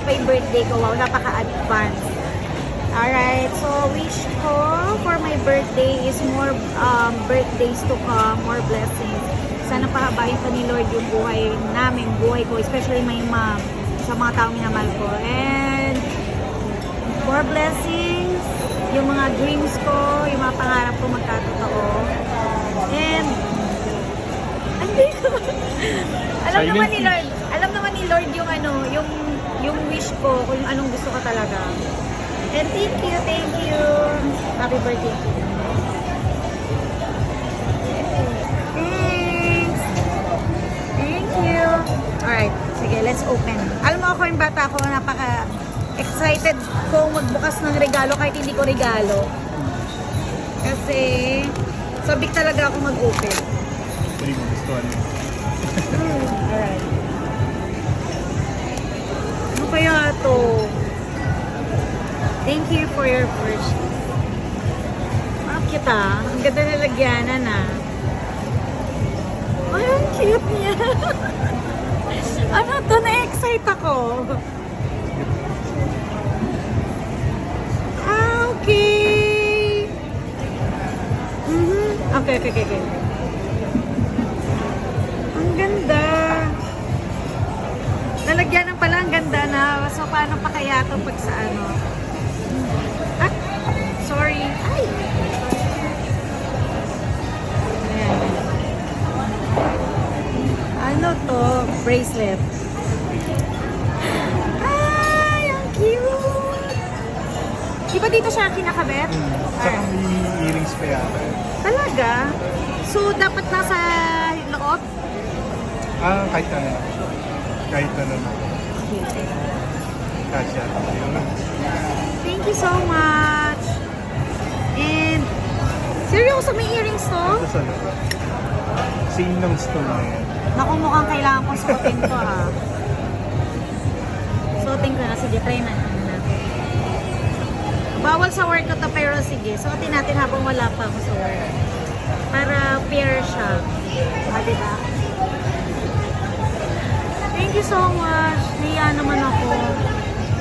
pa yung birthday ko. Wow, napaka-advance. Alright, so wish ko for my birthday is more birthdays to come, more blessings. Sana pahabain pa ni Lord yung buhay namin, buhay ko, especially my mom, sa mga taong minamahal ko. And more blessings, yung mga dreams ko, yung mga pangarap ko magkatotoo. And alam naman ni Lord yung ano, yung wish ko, kung anong gusto ko talaga. And thank you. Happy birthday. Thanks. Thank you. Alright, sige, let's open. Alam mo ako yung bata ko, napaka-excited ko magbukas ng regalo kahit hindi ko regalo. Kasi, sabik talaga ako mag-open. Hindi ko gusto ano. Alright. Ano kaya to? Thank you for your purchase. Ang cute ah. Ang ganda na lagyanan ah. Ay, ang cute niya. Ano to? Na-excite ako. Ah, okay. Okay. Ang ganda. Nalagyanan pala, ang ganda na. So, paano pa kaya ito pag sa ano? Ah, sorry. Ay! Ayan. Ano to? Bracelet. Ay, ang cute! Di ba dito siya kinakabit? Saka may earrings pa yata. Talaga? So, dapat nasa loob? Kahit ano. Kahit ano na. Kasya. Thank you so much. And, seryoso, may earrings to? Tapos ano? Same ng stone na yan. Naku, mukhang kailangan kong suotin to ha. Suotin ko na. Sige, try na. Bawal sa work ko to, pero sige. Suotin natin habang wala pa ako sa work. Para pair siya. Diba? Thank you so much. Nahiya naman ako.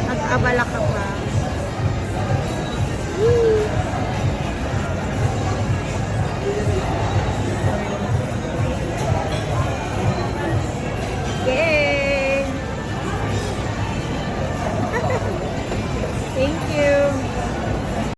Nag-abala ka pa. Woo!